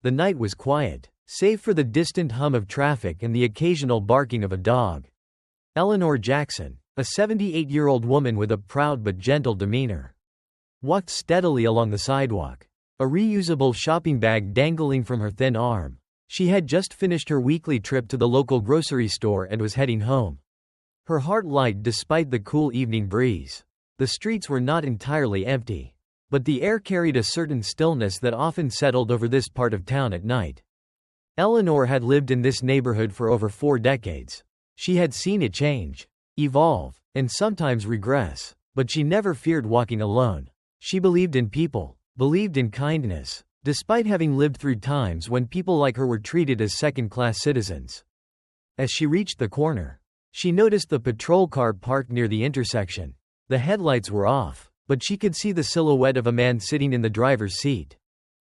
The night was quiet, save for the distant hum of traffic and the occasional barking of a dog. Eleanor Jackson, a 78-year-old woman with a proud but gentle demeanor, walked steadily along the sidewalk, a reusable shopping bag dangling from her thin arm. She had just finished her weekly trip to the local grocery store and was heading home. Her heart light despite the cool evening breeze. The streets were not entirely empty, but the air carried a certain stillness that often settled over this part of town at night. Eleanor had lived in this neighborhood for over 4 decades. She had seen it change, evolve, and sometimes regress, but she never feared walking alone. She believed in people, believed in kindness, despite having lived through times when people like her were treated as second-class citizens. As she reached the corner, she noticed the patrol car parked near the intersection. The headlights were off, but she could see the silhouette of a man sitting in the driver's seat.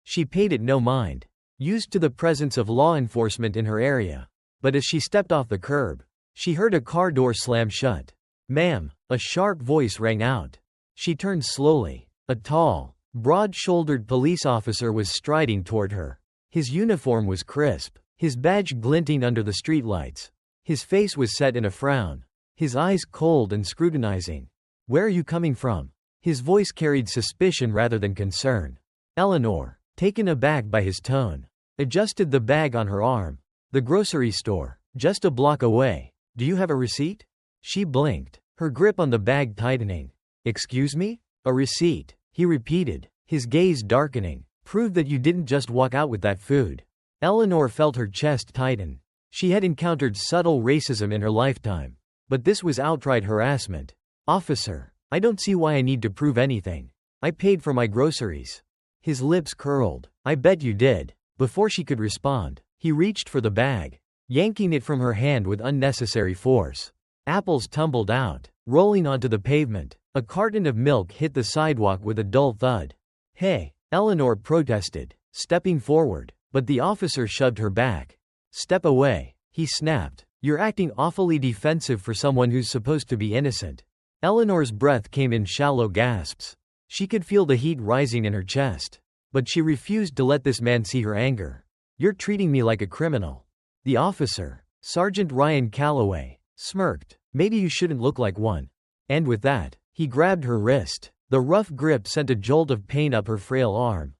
She paid it no mind, used to the presence of law enforcement in her area. But as she stepped off the curb, she heard a car door slam shut. "Ma'am," a sharp voice rang out. She turned slowly. A tall, broad-shouldered police officer was striding toward her. His uniform was crisp, his badge glinting under the streetlights. His face was set in a frown, his eyes cold and scrutinizing. "Where are you coming from?" His voice carried suspicion rather than concern. Eleanor, taken aback by his tone, adjusted the bag on her arm. "The grocery store, just a block away. Do you have a receipt?" She blinked, her grip on the bag tightening. "Excuse me? A receipt?" he repeated, his gaze darkening. "Prove that you didn't just walk out with that food." Eleanor felt her chest tighten. She had encountered subtle racism in her lifetime, but this was outright harassment. "Officer, I don't see why I need to prove anything. I paid for my groceries." His lips curled. "I bet you did." Before she could respond, he reached for the bag, yanking it from her hand with unnecessary force. Apples tumbled out, rolling onto the pavement. A carton of milk hit the sidewalk with a dull thud. "Hey," Eleanor protested, stepping forward, but the officer shoved her back. "Step away," he snapped. "You're acting awfully defensive for someone who's supposed to be innocent." Eleanor's breath came in shallow gasps. She could feel the heat rising in her chest. But she refused to let this man see her anger. "You're treating me like a criminal." The officer, Sergeant Ryan Calloway, smirked. "Maybe you shouldn't look like one." And with that, he grabbed her wrist. The rough grip sent a jolt of pain up her frail arm.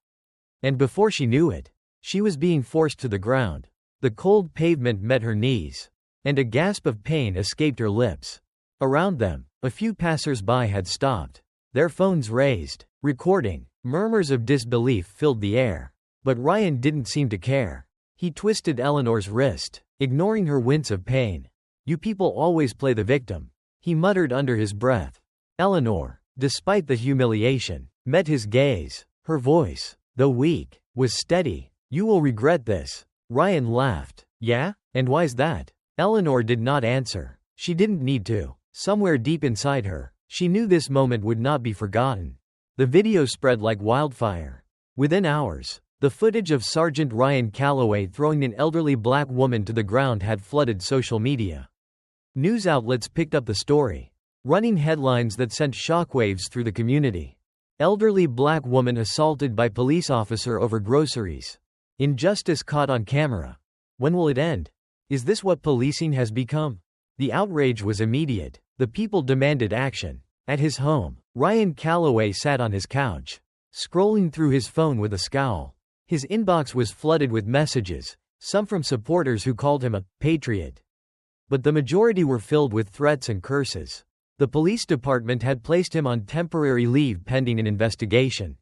And before she knew it, she was being forced to the ground. The cold pavement met her knees, and a gasp of pain escaped her lips. Around them, a few passers-by had stopped, their phones raised, recording. Murmurs of disbelief filled the air. But Ryan didn't seem to care. He twisted Eleanor's wrist, ignoring her wince of pain. "You people always play the victim," he muttered under his breath. Eleanor, despite the humiliation, met his gaze. Her voice, though weak, was steady. "You will regret this." Ryan laughed. "Yeah? And why's that?" Eleanor did not answer. She didn't need to. Somewhere deep inside her, she knew this moment would not be forgotten. The video spread like wildfire. Within hours, the footage of Sergeant Ryan Calloway throwing an elderly black woman to the ground had flooded social media. News outlets picked up the story, running headlines that sent shockwaves through the community. Elderly black woman assaulted by police officer over groceries. Injustice caught on camera. When will it end? Is this what policing has become? The outrage was immediate. The people demanded action. At his home, Ryan Calloway sat on his couch, scrolling through his phone with a scowl. His inbox was flooded with messages, some from supporters who called him a patriot. But the majority were filled with threats and curses. The police department had placed him on temporary leave pending an investigation.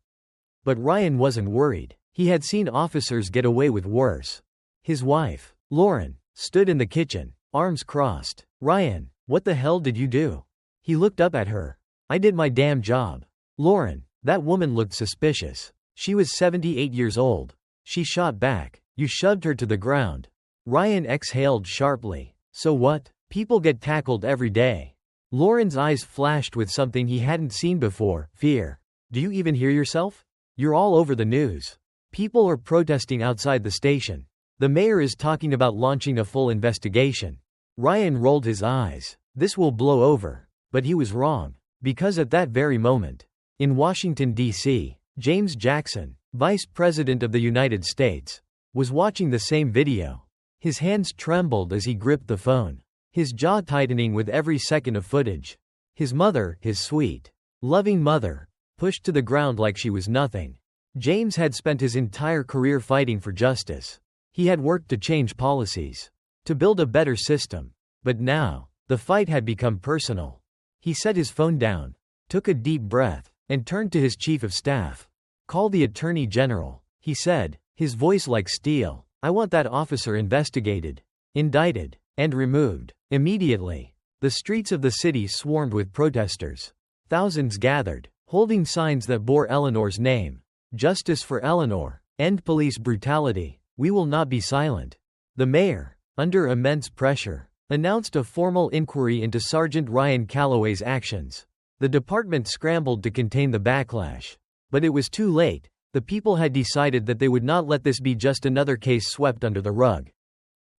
But Ryan wasn't worried. He had seen officers get away with worse. His wife, Lauren, stood in the kitchen, arms crossed. "Ryan, what the hell did you do?" He looked up at her. "I did my damn job." "Lauren, that woman looked suspicious. She was 78 years old." She shot back. "You shoved her to the ground." Ryan exhaled sharply. "So what? People get tackled every day." Lauren's eyes flashed with something he hadn't seen before, fear. "Do you even hear yourself? You're all over the news. People are protesting outside the station. The mayor is talking about launching a full investigation." Ryan rolled his eyes. This will blow over. But he was wrong. Because at that very moment, in Washington, D.C., James Jackson, Vice President of the United States, was watching the same video. His hands trembled as he gripped the phone, his jaw tightening with every second of footage. His mother, his sweet, loving mother, pushed to the ground like she was nothing. James had spent his entire career fighting for justice. He had worked to change policies, to build a better system. But now, the fight had become personal. He set his phone down, took a deep breath, and turned to his chief of staff. "Call the Attorney General," he said, his voice like steel. "I want that officer investigated, indicted, and removed, immediately." The streets of the city swarmed with protesters. Thousands gathered, holding signs that bore Eleanor's name. "Justice for Eleanor. End police brutality. We will not be silent." The mayor, under immense pressure, announced a formal inquiry into Sergeant Ryan Calloway's actions. The department scrambled to contain the backlash. But it was too late. The people had decided that they would not let this be just another case swept under the rug.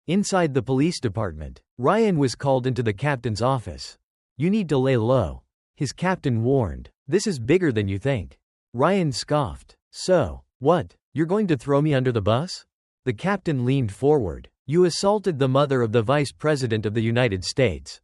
Inside the police department, Ryan was called into the captain's office. "You need to lay low," his captain warned. "This is bigger than you think." Ryan scoffed. "So, what? You're going to throw me under the bus?" The captain leaned forward. "You assaulted the mother of the Vice President of the United States.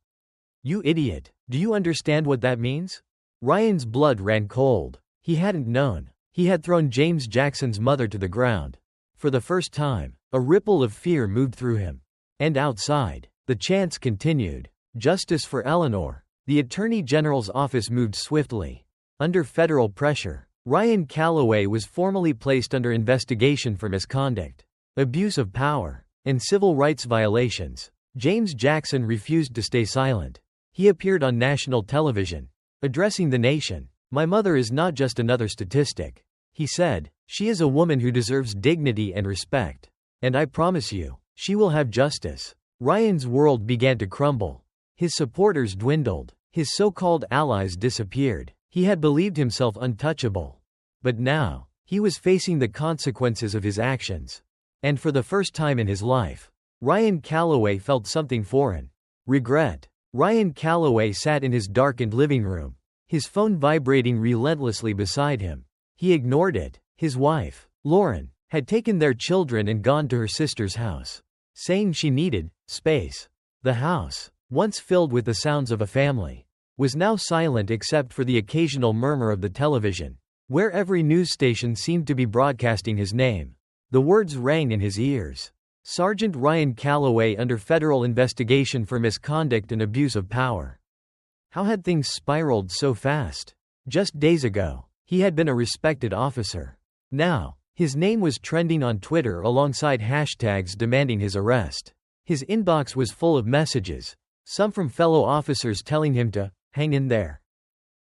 You idiot. Do you understand what that means?" Ryan's blood ran cold. He hadn't known. He had thrown James Jackson's mother to the ground. For the first time, a ripple of fear moved through him. And outside, the chants continued. "Justice for Eleanor." The Attorney General's office moved swiftly. Under federal pressure, Ryan Calloway was formally placed under investigation for misconduct, abuse of power, and civil rights violations. James Jackson refused to stay silent. He appeared on national television, addressing the nation. "My mother is not just another statistic," he said. "She is a woman who deserves dignity and respect. And I promise you, she will have justice." Ryan's world began to crumble. His supporters dwindled. His so-called allies disappeared. He had believed himself untouchable. But now, he was facing the consequences of his actions. And for the first time in his life, Ryan Calloway felt something foreign. Regret. Ryan Calloway sat in his darkened living room, his phone vibrating relentlessly beside him. He ignored it. His wife, Lauren, had taken their children and gone to her sister's house, saying she needed space. The house, once filled with the sounds of a family, was now silent except for the occasional murmur of the television, where every news station seemed to be broadcasting his name. The words rang in his ears. Sergeant Ryan Calloway under federal investigation for misconduct and abuse of power. How had things spiraled so fast? Just days ago, he had been a respected officer. Now, his name was trending on Twitter alongside hashtags demanding his arrest. His inbox was full of messages, some from fellow officers telling him to hang in there.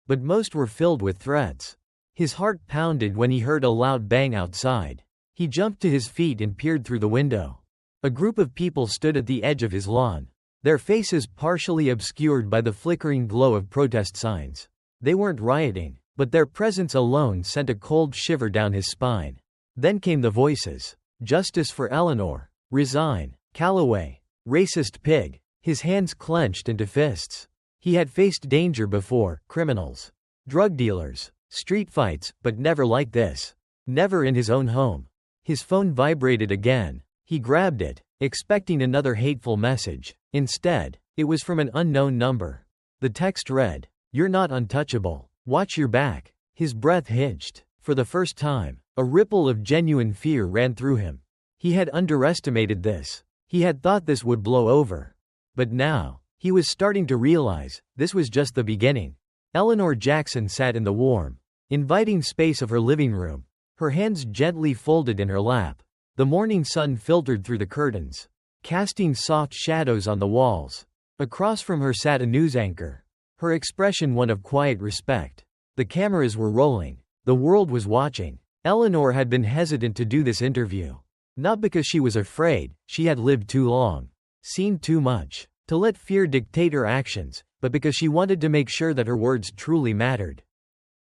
But most were filled with threats. His heart pounded when he heard a loud bang outside. He jumped to his feet and peered through the window. A group of people stood at the edge of his lawn, their faces partially obscured by the flickering glow of protest signs. They weren't rioting, but their presence alone sent a cold shiver down his spine. Then came the voices. "Justice for Eleanor. Resign. Calloway. Racist pig." His hands clenched into fists. He had faced danger before, criminals, drug dealers, street fights, but never like this. Never in his own home. His phone vibrated again. He grabbed it, expecting another hateful message. Instead, it was from an unknown number. The text read, "You're not untouchable. Watch your back." His breath hitched. For the first time, a ripple of genuine fear ran through him. He had underestimated this. He had thought this would blow over. But now, he was starting to realize, this was just the beginning. Eleanor Jackson sat in the warm, inviting space of her living room, her hands gently folded in her lap. The morning sun filtered through the curtains, casting soft shadows on the walls. Across from her sat a news anchor, her expression one of quiet respect. The cameras were rolling. The world was watching. Eleanor had been hesitant to do this interview. Not because she was afraid, she had lived too long, seen too much, to let fear dictate her actions, but because she wanted to make sure that her words truly mattered.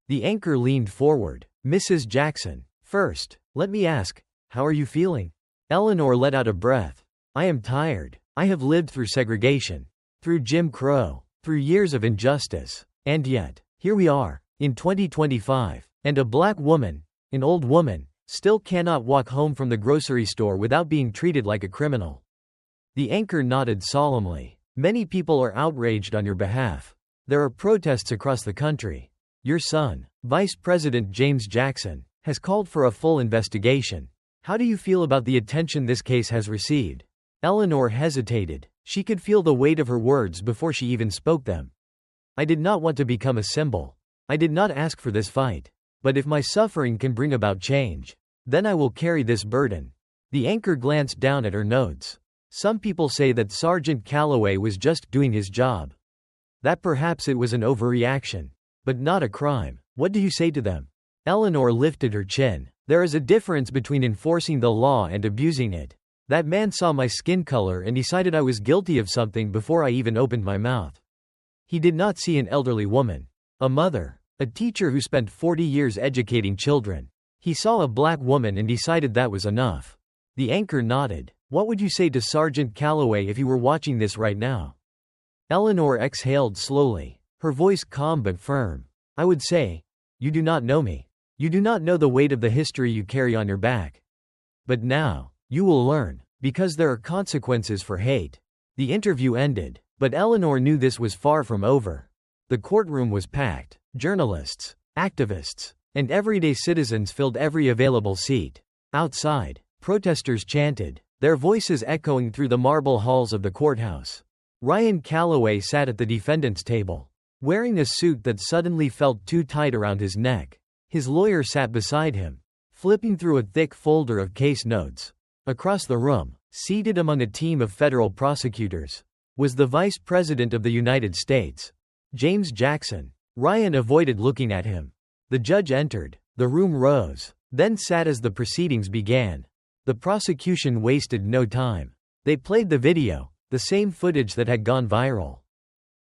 The anchor leaned forward. "Mrs. Jackson, first, let me ask, how are you feeling?" Eleanor let out a breath. "I am tired. I have lived through segregation, through Jim Crow, through years of injustice. And yet, here we are, in 2025, and a black woman, an old woman, Still cannot walk home from the grocery store without being treated like a criminal. The anchor nodded solemnly. Many people are outraged on your behalf. There are protests across the country. Your son, Vice President James Jackson, has called for a full investigation. How do you feel about the attention this case has received? Eleanor hesitated. She could feel the weight of her words before she even spoke them. I did not want to become a symbol. I did not ask for this fight. But if my suffering can bring about change, then I will carry this burden. The anchor glanced down at her notes. Some people say that Sergeant Calloway was just doing his job. That perhaps it was an overreaction. But not a crime. What do you say to them? Eleanor lifted her chin. There is a difference between enforcing the law and abusing it. That man saw my skin color and decided I was guilty of something before I even opened my mouth. He did not see an elderly woman, a mother, a teacher who spent 40 years educating children. He saw a black woman and decided that was enough. The anchor nodded. What would you say to Sergeant Calloway if he were watching this right now? Eleanor exhaled slowly, her voice calm but firm. I would say, you do not know me. You do not know the weight of the history you carry on your back. But now, you will learn, because there are consequences for hate. The interview ended, but Eleanor knew this was far from over. The courtroom was packed. Journalists, activists, and everyday citizens filled every available seat. Outside, protesters chanted, their voices echoing through the marble halls of the courthouse. Ryan Calloway sat at the defendant's table, wearing a suit that suddenly felt too tight around his neck. His lawyer sat beside him, flipping through a thick folder of case notes. Across the room, seated among a team of federal prosecutors, was the Vice President of the United States, James Jackson. Ryan avoided looking at him. The judge entered. The room rose, then sat as the proceedings began. The prosecution wasted no time. They played the video, the same footage that had gone viral.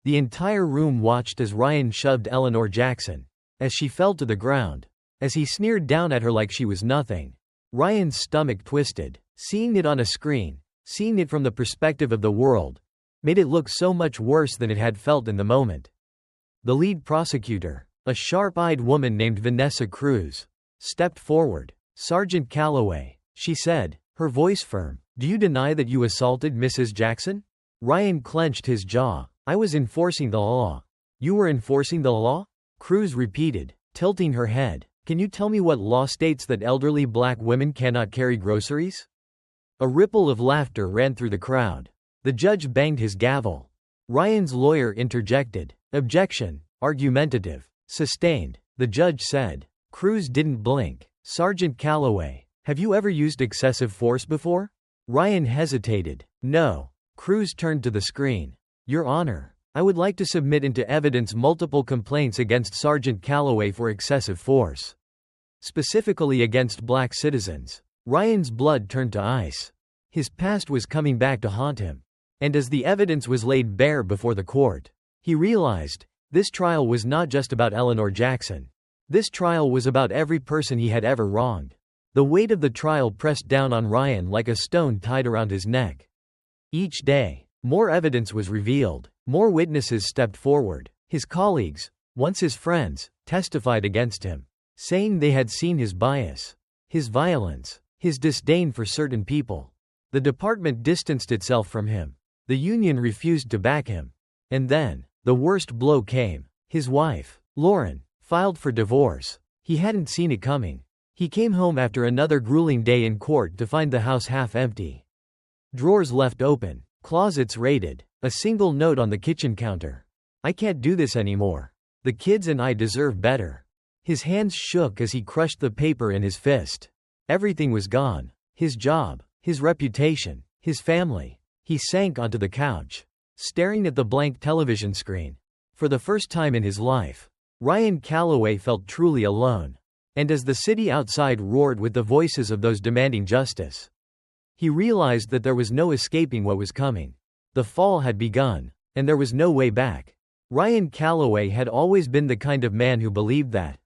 The entire room watched as Ryan shoved Eleanor Jackson, as she fell to the ground, as he sneered down at her like she was nothing. Ryan's stomach twisted. Seeing it on a screen, seeing it from the perspective of the world, made it look so much worse than it had felt in the moment. The lead prosecutor, a sharp-eyed woman named Vanessa Cruz, stepped forward. Sergeant Calloway, she said, her voice firm, do you deny that you assaulted Mrs. Jackson? Ryan clenched his jaw. I was enforcing the law. You were enforcing the law? Cruz repeated, tilting her head. Can you tell me what law states that elderly black women cannot carry groceries? A ripple of laughter ran through the crowd. The judge banged his gavel. Ryan's lawyer interjected. Objection. Argumentative. Sustained. The judge said. Cruz didn't blink. Sergeant Calloway, have you ever used excessive force before? Ryan hesitated. No. Cruz turned to the screen. Your Honor, I would like to submit into evidence multiple complaints against Sergeant Calloway for excessive force. Specifically against black citizens. Ryan's blood turned to ice. His past was coming back to haunt him. And as the evidence was laid bare before the court, he realized, this trial was not just about Eleanor Jackson. This trial was about every person he had ever wronged. The weight of the trial pressed down on Ryan like a stone tied around his neck. Each day, more evidence was revealed. More witnesses stepped forward. His colleagues, once his friends, testified against him, saying they had seen his bias, his violence, his disdain for certain people. The department distanced itself from him. The union refused to back him. And then, the worst blow came. His wife, Lauren, filed for divorce. He hadn't seen it coming. He came home after another grueling day in court to find the house half empty. Drawers left open, closets raided, a single note on the kitchen counter. I can't do this anymore. The kids and I deserve better. His hands shook as he crushed the paper in his fist. Everything was gone. His job, his reputation, his family. He sank onto the couch, staring at the blank television screen. For the first time in his life, Ryan Calloway felt truly alone. And as the city outside roared with the voices of those demanding justice, he realized that there was no escaping what was coming. The fall had begun, and there was no way back. Ryan Calloway had always been the kind of man who believed that,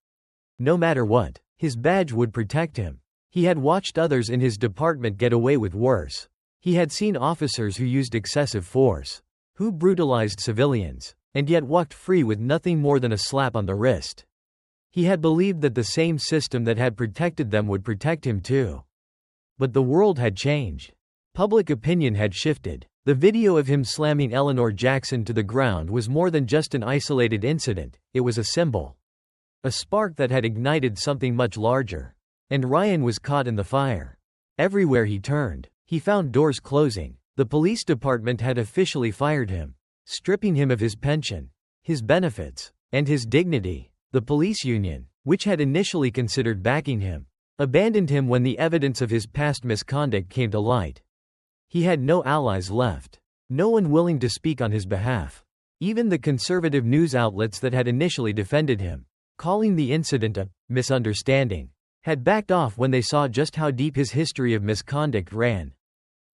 no matter what, his badge would protect him. He had watched others in his department get away with worse. He had seen officers who used excessive force, who brutalized civilians, and yet walked free with nothing more than a slap on the wrist. He had believed that the same system that had protected them would protect him too. But the world had changed. Public opinion had shifted. The video of him slamming Eleanor Jackson to the ground was more than just an isolated incident, it was a symbol. A spark that had ignited something much larger. And Ryan was caught in the fire. Everywhere he turned, he found doors closing. The police department had officially fired him, stripping him of his pension, his benefits, and his dignity. The police union, which had initially considered backing him, abandoned him when the evidence of his past misconduct came to light. He had no allies left, no one willing to speak on his behalf. Even the conservative news outlets that had initially defended him, calling the incident a misunderstanding, had backed off when they saw just how deep his history of misconduct ran.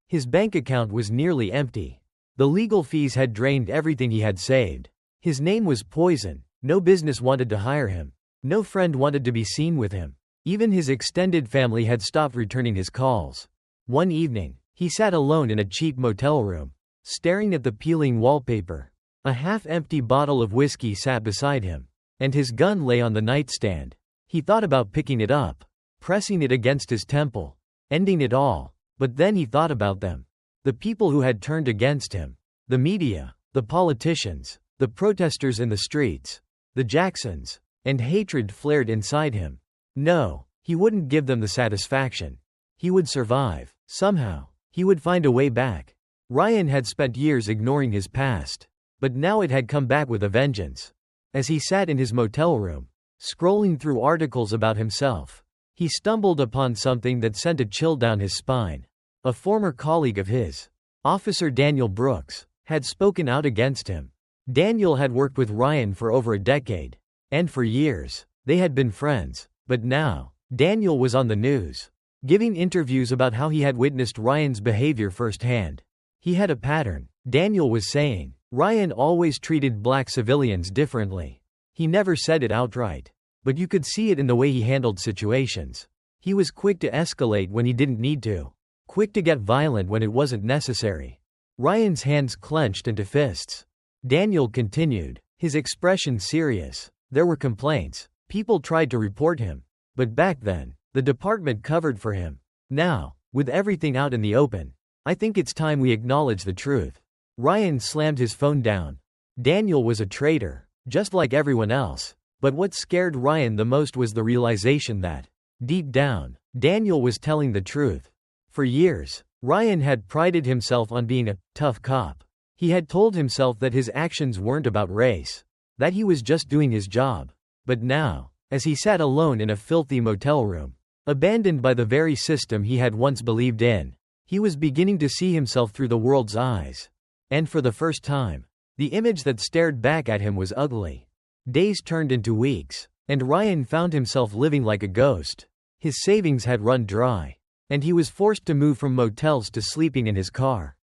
His bank account was nearly empty. The legal fees had drained everything he had saved. His name was poison. No business wanted to hire him. No friend wanted to be seen with him. Even his extended family had stopped returning his calls. One evening, he sat alone in a cheap motel room, staring at the peeling wallpaper. A half-empty bottle of whiskey sat beside him, and his gun lay on the nightstand. He thought about picking it up, pressing it against his temple, ending it all. But then he thought about them. The people who had turned against him. The media, the politicians, the protesters in the streets, the Jacksons, and hatred flared inside him. No, he wouldn't give them the satisfaction. He would survive. Somehow, he would find a way back. Ryan had spent years ignoring his past, but now it had come back with a vengeance. As he sat in his motel room, scrolling through articles about himself, he stumbled upon something that sent a chill down his spine. A former colleague of his, Officer Daniel Brooks, had spoken out against him. Daniel had worked with Ryan for over a decade, and for years, they had been friends. But now, Daniel was on the news, giving interviews about how he had witnessed Ryan's behavior firsthand. He had a pattern, Daniel was saying. Ryan always treated black civilians differently. He never said it outright, but you could see it in the way he handled situations. He was quick to escalate when he didn't need to, quick to get violent when it wasn't necessary. Ryan's hands clenched into fists. Daniel continued, his expression serious. There were complaints. People tried to report him. But back then, the department covered for him. Now, with everything out in the open, I think it's time we acknowledge the truth. Ryan slammed his phone down. Daniel was a traitor, just like everyone else. But what scared Ryan the most was the realization that, deep down, Daniel was telling the truth. For years, Ryan had prided himself on being a tough cop. He had told himself that his actions weren't about race, that he was just doing his job. But now, as he sat alone in a filthy motel room, abandoned by the very system he had once believed in, he was beginning to see himself through the world's eyes. And for the first time, the image that stared back at him was ugly. Days turned into weeks, and Ryan found himself living like a ghost. His savings had run dry, and he was forced to move from motels to sleeping in his car.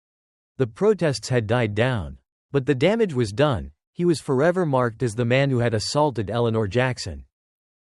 The protests had died down, but the damage was done. He was forever marked as the man who had assaulted Eleanor Jackson.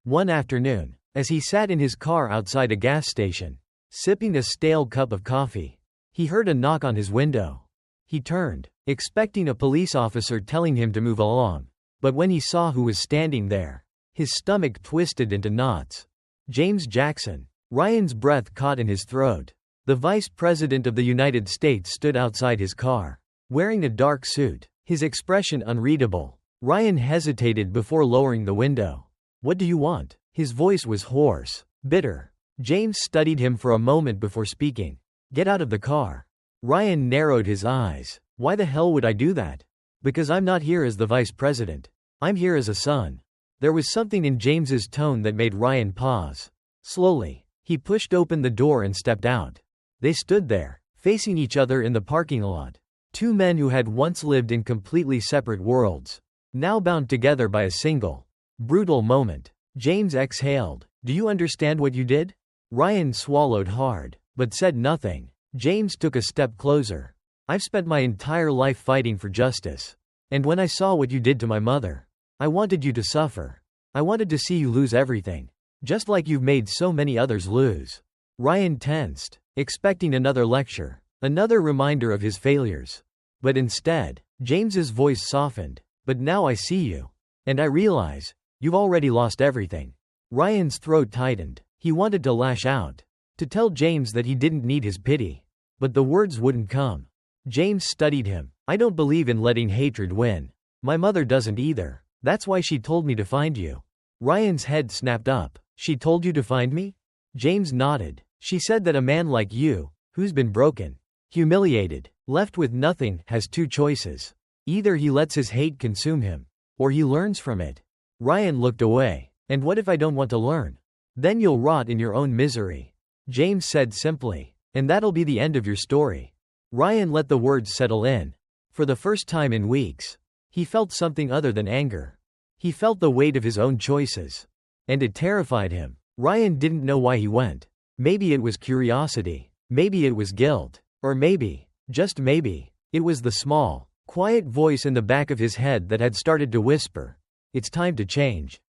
One afternoon, as he sat in his car outside a gas station, sipping a stale cup of coffee, he heard a knock on his window. He turned, expecting a police officer telling him to move along. But when he saw who was standing there, his stomach twisted into knots. James Jackson. Ryan's breath caught in his throat. The Vice President of the United States stood outside his car, wearing a dark suit, his expression unreadable. Ryan hesitated before lowering the window. "What do you want?" His voice was hoarse, bitter. James studied him for a moment before speaking. "Get out of the car." Ryan narrowed his eyes. "Why the hell would I do that?" "Because I'm not here as the Vice President. I'm here as a son." There was something in James's tone that made Ryan pause. Slowly, he pushed open the door and stepped out. They stood there, facing each other in the parking lot. Two men who had once lived in completely separate worlds, now bound together by a single, brutal moment. James exhaled. "Do you understand what you did?" Ryan swallowed hard, but said nothing. James took a step closer. "I've spent my entire life fighting for justice. And when I saw what you did to my mother, I wanted you to suffer. I wanted to see you lose everything. Just like you've made so many others lose." Ryan tensed, expecting another lecture, another reminder of his failures. But instead, James's voice softened. "But now I see you. And I realize, You've already lost everything." Ryan's throat tightened. He wanted to lash out, to tell James that he didn't need his pity. But the words wouldn't come. James studied him. "I don't believe in letting hatred win. My mother doesn't either. That's why she told me to find you." Ryan's head snapped up. "She told you to find me?" James nodded. "She said that a man like you, who's been broken, humiliated, left with nothing, has two choices. Either he lets his hate consume him, or he learns from it." Ryan looked away. "And what if I don't want to learn?" "Then you'll rot in your own misery," James said simply. "And that'll be the end of your story." Ryan let the words settle in. For the first time in weeks, he felt something other than anger. He felt the weight of his own choices. And it terrified him. Ryan didn't know why he went. Maybe it was curiosity. Maybe it was guilt. Or maybe, just maybe, it was the small, quiet voice in the back of his head that had started to whisper, "It's time to change."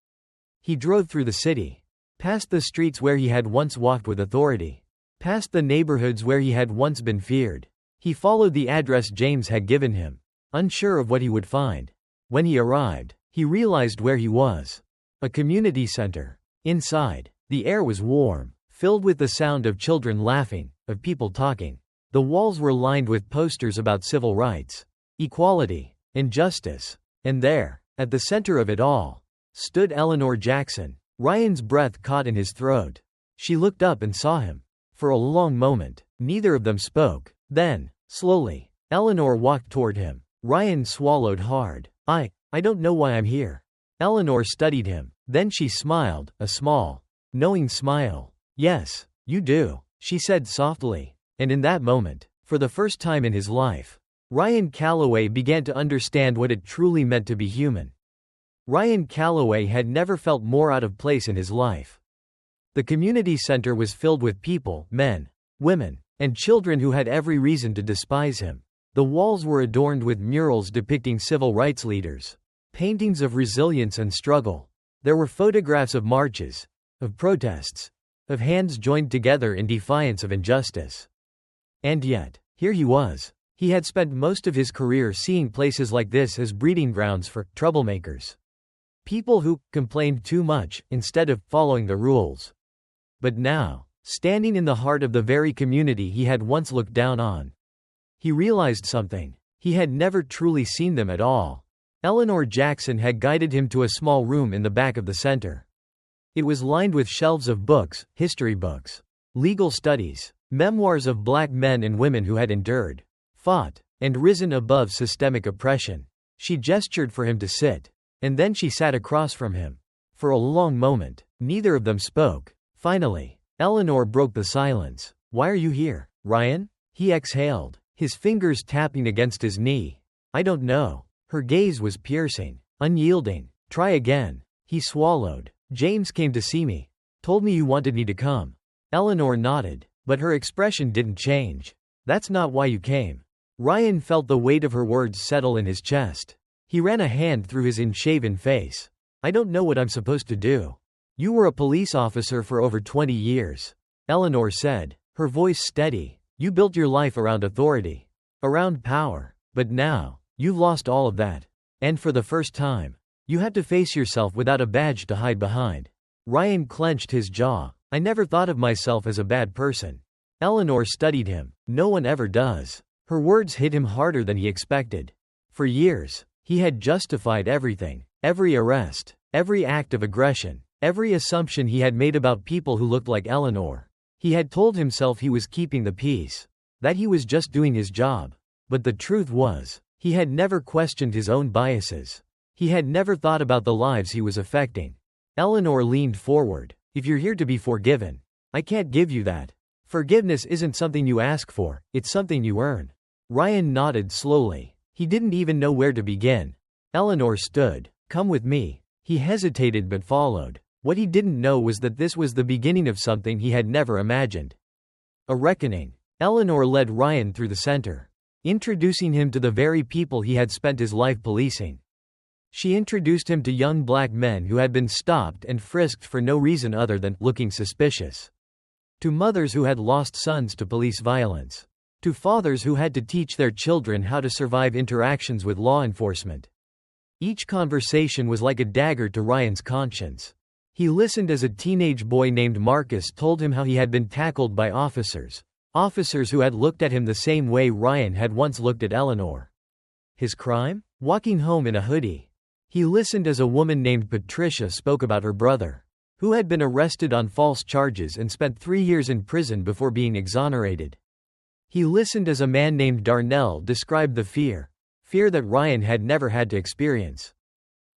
He drove through the city. Past the streets where he had once walked with authority. Past the neighborhoods where he had once been feared. He followed the address James had given him, unsure of what he would find. When he arrived, he realized where he was. A community center. Inside, the air was warm, filled with the sound of children laughing, of people talking. The walls were lined with posters about civil rights, equality, and justice. And there, at the center of it all, stood Eleanor Jackson. Ryan's breath caught in his throat. She looked up and saw him. For a long moment, neither of them spoke. Then, slowly, Eleanor walked toward him. Ryan swallowed hard. I don't know why I'm here." Eleanor studied him. Then she smiled, a small, knowing smile. "Yes, you do," she said softly. And in that moment, for the first time in his life, Ryan Calloway began to understand what it truly meant to be human. Ryan Calloway had never felt more out of place in his life. The community center was filled with people, men, women, and children who had every reason to despise him. The walls were adorned with murals depicting civil rights leaders, paintings of resilience and struggle. There were photographs of marches, of protests, of hands joined together in defiance of injustice. And yet, here he was. He had spent most of his career seeing places like this as breeding grounds for troublemakers. People who complained too much instead of following the rules. But now, standing in the heart of the very community he had once looked down on, he realized something. He had never truly seen them at all. Eleanor Jackson had guided him to a small room in the back of the center. It was lined with shelves of books, history books, legal studies, memoirs of black men and women who had endured, fought, and risen above systemic oppression. She gestured for him to sit, and then she sat across from him. For a long moment, neither of them spoke. Finally, Eleanor broke the silence. "Why are you here, Ryan?" He exhaled, his fingers tapping against his knee. "I don't know." Her gaze was piercing, unyielding. "Try again." He swallowed. "James came to see me. Told me you wanted me to come." Eleanor nodded, but her expression didn't change. "That's not why you came." Ryan felt the weight of her words settle in his chest. He ran a hand through his unshaven face. "I don't know what I'm supposed to do." "You were a police officer for over 20 years, Eleanor said, her voice steady. "You built your life around authority, around power. But now, you've lost all of that. And for the first time, you have to face yourself without a badge to hide behind." Ryan clenched his jaw. "I never thought of myself as a bad person." Eleanor studied him. "No one ever does." Her words hit him harder than he expected. For years, he had justified everything, every arrest, every act of aggression, every assumption he had made about people who looked like Eleanor. He had told himself he was keeping the peace, that he was just doing his job. But the truth was, he had never questioned his own biases. He had never thought about the lives he was affecting. Eleanor leaned forward. "If you're here to be forgiven, I can't give you that. Forgiveness isn't something you ask for, it's something you earn." Ryan nodded slowly. He didn't even know where to begin. Eleanor stood. "Come with me." He hesitated but followed. What he didn't know was that this was the beginning of something he had never imagined. A reckoning. Eleanor led Ryan through the center, introducing him to the very people he had spent his life policing. She introduced him to young black men who had been stopped and frisked for no reason other than looking suspicious. To mothers who had lost sons to police violence. To fathers who had to teach their children how to survive interactions with law enforcement. Each conversation was like a dagger to Ryan's conscience. He listened as a teenage boy named Marcus told him how he had been tackled by officers who had looked at him the same way Ryan had once looked at Eleanor. His crime? Walking home in a hoodie. He listened as a woman named Patricia spoke about her brother, who had been arrested on false charges and spent 3 years in prison before being exonerated. He listened as a man named Darnell described the fear that Ryan had never had to experience.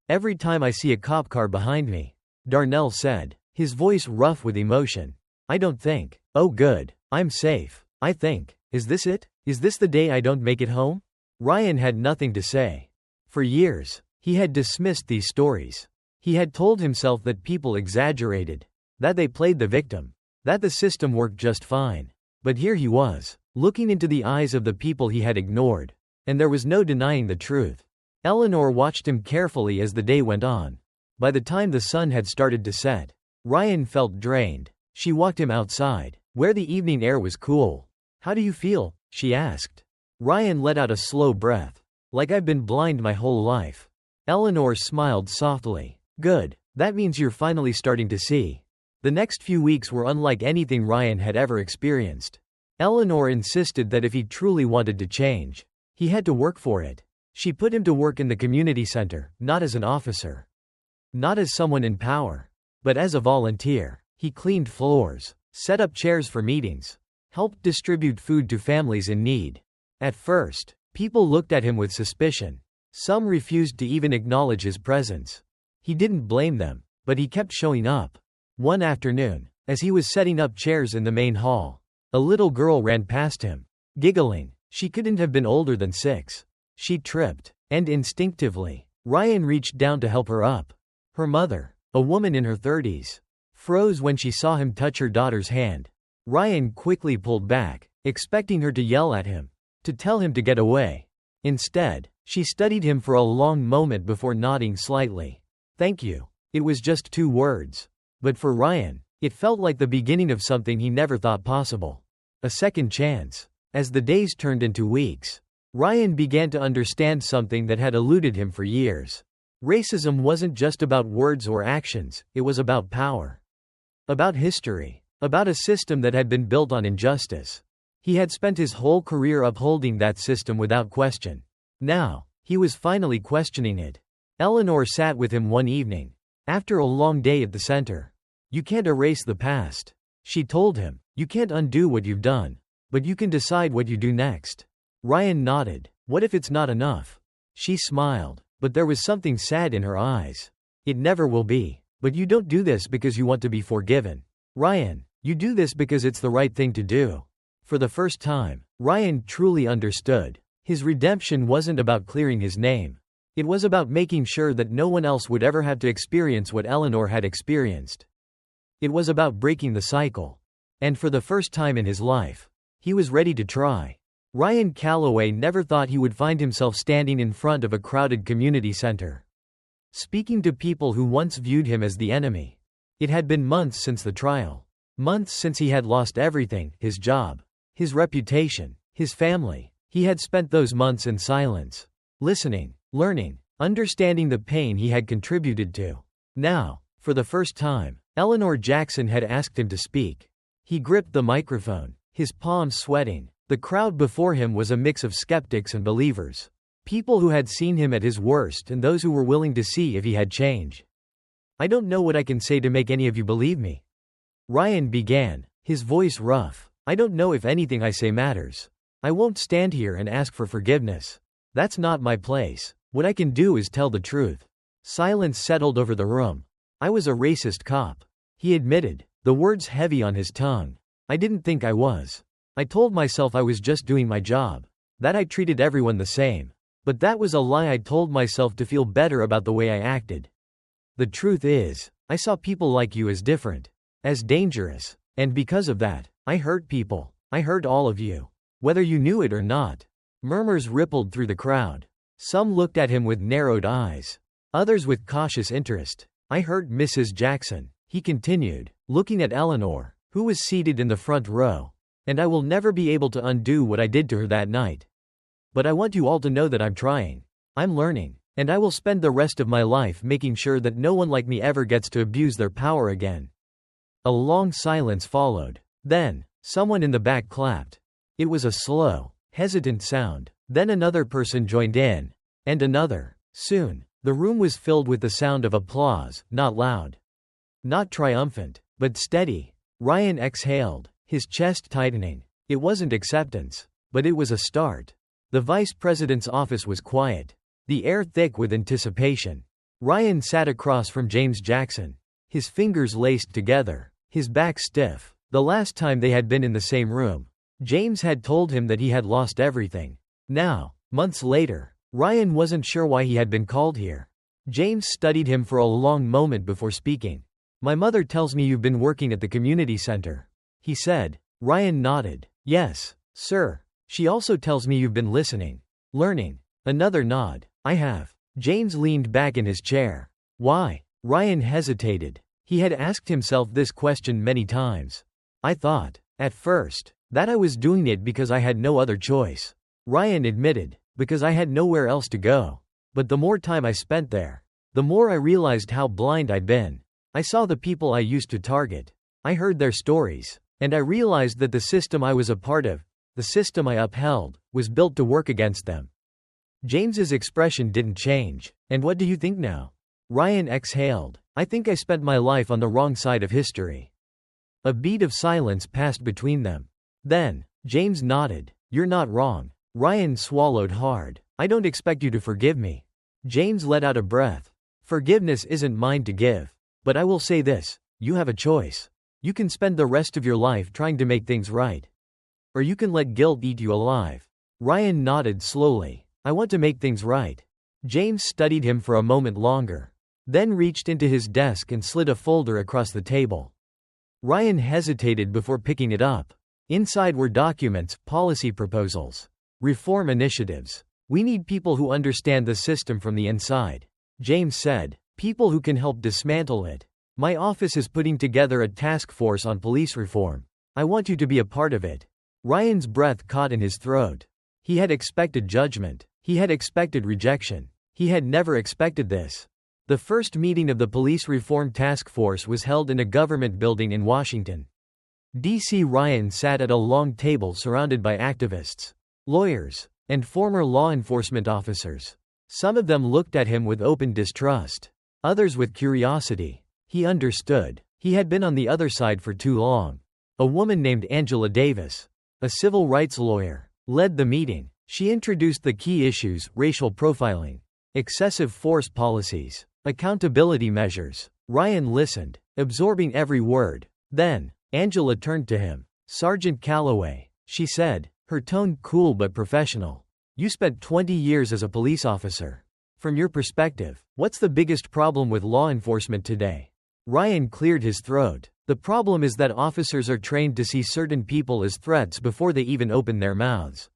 "Every time I see a cop car behind me," Darnell said, his voice rough with emotion, "I don't think, oh good, I'm safe. I think, is this it? Is this the day I don't make it home?" Ryan had nothing to say. For years, he had dismissed these stories. He had told himself that people exaggerated, that they played the victim, that the system worked just fine. But here he was, looking into the eyes of the people he had ignored, and there was no denying the truth. Eleanor watched him carefully as the day went on. By the time the sun had started to set, Ryan felt drained. She walked him outside, where the evening air was cool. "How do you feel?" she asked. Ryan let out a slow breath. "Like I've been blind my whole life." Eleanor smiled softly. "Good. That means you're finally starting to see." The next few weeks were unlike anything Ryan had ever experienced. Eleanor insisted that if he truly wanted to change, he had to work for it. She put him to work in the community center, not as an officer, not as someone in power, but as a volunteer. He cleaned floors, set up chairs for meetings, helped distribute food to families in need. At first, people looked at him with suspicion. Some refused to even acknowledge his presence. He didn't blame them, but he kept showing up. One afternoon, as he was setting up chairs in the main hall, a little girl ran past him, giggling. She couldn't have been older than 6. She tripped, and instinctively, Ryan reached down to help her up. Her mother, a woman in her 30s, froze when she saw him touch her daughter's hand. Ryan quickly pulled back, expecting her to yell at him, to tell him to get away. Instead, she studied him for a long moment before nodding slightly. "Thank you." It was just 2 words. But for Ryan, it felt like the beginning of something he never thought possible. A second chance. As the days turned into weeks, Ryan began to understand something that had eluded him for years. Racism wasn't just about words or actions, it was about power. About history. About a system that had been built on injustice. He had spent his whole career upholding that system without question. Now, he was finally questioning it. Eleanor sat with him one evening, after a long day at the center. "You can't erase the past," she told him. "You can't undo what you've done. But you can decide what you do next." Ryan nodded. "What if it's not enough?" She smiled, but there was something sad in her eyes. "It never will be. But you don't do this because you want to be forgiven, Ryan. You do this because it's the right thing to do." For the first time, Ryan truly understood. His redemption wasn't about clearing his name. It was about making sure that no one else would ever have to experience what Eleanor had experienced. It was about breaking the cycle. And for the first time in his life, he was ready to try. Ryan Calloway never thought he would find himself standing in front of a crowded community center, speaking to people who once viewed him as the enemy. It had been months since the trial. Months since he had lost everything, his job, his reputation, his family. He had spent those months in silence, listening, learning, understanding the pain he had contributed to. Now, for the first time, Eleanor Jackson had asked him to speak. He gripped the microphone, his palms sweating. The crowd before him was a mix of skeptics and believers. People who had seen him at his worst and those who were willing to see if he had changed. "I don't know what I can say to make any of you believe me," Ryan began, his voice rough. "I don't know if anything I say matters. I won't stand here and ask for forgiveness. That's not my place. What I can do is tell the truth." Silence settled over the room. "I was a racist cop," he admitted, the words heavy on his tongue. "I didn't think I was. I told myself I was just doing my job, that I treated everyone the same. But that was a lie I told myself to feel better about the way I acted. The truth is, I saw people like you as different, as dangerous, and because of that, I hurt people. I hurt all of you, whether you knew it or not." Murmurs rippled through the crowd. Some looked at him with narrowed eyes, others with cautious interest. "I hurt Mrs. Jackson," he continued, looking at Eleanor, who was seated in the front row. "And I will never be able to undo what I did to her that night. But I want you all to know that I'm trying. I'm learning. And I will spend the rest of my life making sure that no one like me ever gets to abuse their power again." A long silence followed. Then, someone in the back clapped. It was a slow, hesitant sound. Then another person joined in. And another. Soon, the room was filled with the sound of applause, not loud, not triumphant, but steady. Ryan exhaled, his chest tightening. It wasn't acceptance, but it was a start. The vice president's office was quiet, the air thick with anticipation. Ryan sat across from James Jackson, his fingers laced together, his back stiff. The last time they had been in the same room, James had told him that he had lost everything. Now, months later, Ryan wasn't sure why he had been called here. James studied him for a long moment before speaking. "My mother tells me you've been working at the community center," he said. Ryan nodded. "Yes, sir. She also tells me you've been listening, learning." Another nod. "I have." James leaned back in his chair. "Why?" Ryan hesitated. He had asked himself this question many times. "I thought, at first, that I was doing it because I had no other choice," Ryan admitted, "because I had nowhere else to go. But the more time I spent there, the more I realized how blind I'd been. I saw the people I used to target. I heard their stories, and I realized that the system I was a part of, the system I upheld, was built to work against them." James's expression didn't change. "And what do you think now?" Ryan exhaled. "I think I spent my life on the wrong side of history." A beat of silence passed between them. Then, James nodded. "You're not wrong." Ryan swallowed hard. "I don't expect you to forgive me." James let out a breath. "Forgiveness isn't mine to give. But I will say this, you have a choice. You can spend the rest of your life trying to make things right. Or you can let guilt eat you alive." Ryan nodded slowly. "I want to make things right." James studied him for a moment longer, then reached into his desk and slid a folder across the table. Ryan hesitated before picking it up. Inside were documents, policy proposals, reform initiatives. "We need people who understand the system from the inside," James said. "People who can help dismantle it. My office is putting together a task force on police reform. I want you to be a part of it." Ryan's breath caught in his throat. He had expected judgment. He had expected rejection. He had never expected this. The first meeting of the Police Reform Task Force was held in a government building in Washington, D.C. Ryan sat at a long table surrounded by activists, lawyers, and former law enforcement officers. Some of them looked at him with open distrust, others with curiosity. He understood. He had been on the other side for too long. A woman named Angela Davis, a civil rights lawyer, led the meeting. She introduced the key issues: racial profiling, excessive force policies, accountability measures. Ryan listened, absorbing every word. Then, Angela turned to him. "Sergeant Calloway," she said, her tone cool but professional. "You spent 20 years as a police officer. From your perspective, what's the biggest problem with law enforcement today?" Ryan cleared his throat. "The problem is that officers are trained to see certain people as threats before they even open their mouths.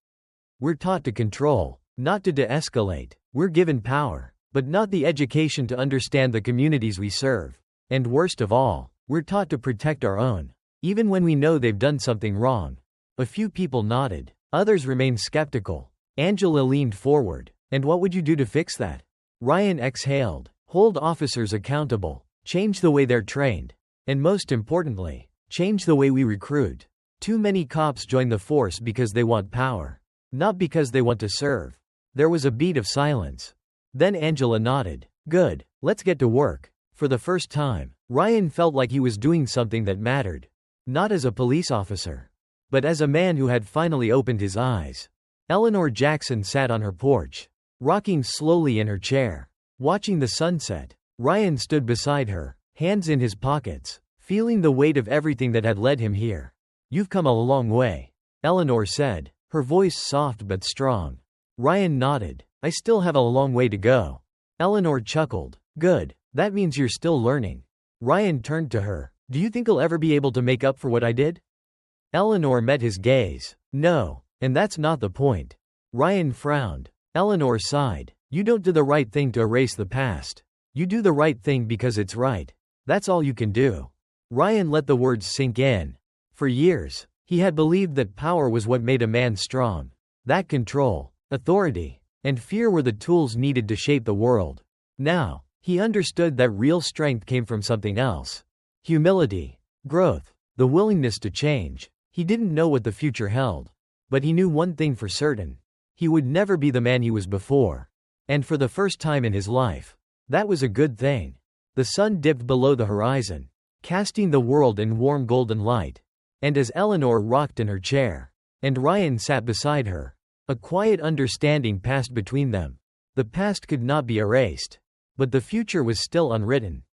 We're taught to control, not to de-escalate. We're given power, but not the education to understand the communities we serve. And worst of all, we're taught to protect our own, even when we know they've done something wrong." A few people nodded. Others remained skeptical. Angela leaned forward. "And what would you do to fix that?" Ryan exhaled. "Hold officers accountable, change the way they're trained, and most importantly, change the way we recruit. Too many cops join the force because they want power, not because they want to serve." There was a beat of silence. Then Angela nodded. "Good, let's get to work." For the first time, Ryan felt like he was doing something that mattered. Not as a police officer, but as a man who had finally opened his eyes. Eleanor Jackson sat on her porch, rocking slowly in her chair, watching the sunset. Ryan stood beside her, hands in his pockets, feeling the weight of everything that had led him here. "You've come a long way," Eleanor said, her voice soft but strong. Ryan nodded. "I still have a long way to go." Eleanor chuckled. "Good, that means you're still learning." Ryan turned to her. "Do you think I'll ever be able to make up for what I did?" Eleanor met his gaze. "No, and that's not the point." Ryan frowned. Eleanor sighed. "You don't do the right thing to erase the past. You do the right thing because it's right. That's all you can do." Ryan let the words sink in. For years, he had believed that power was what made a man strong. That control, authority, and fear were the tools needed to shape the world. Now, he understood that real strength came from something else. Humility, growth, the willingness to change. He didn't know what the future held. But he knew one thing for certain. He would never be the man he was before. And for the first time in his life. That was a good thing. The sun dipped below the horizon, casting the world in warm golden light. And as Eleanor rocked in her chair, and Ryan sat beside her, a quiet understanding passed between them. The past could not be erased. But the future was still unwritten.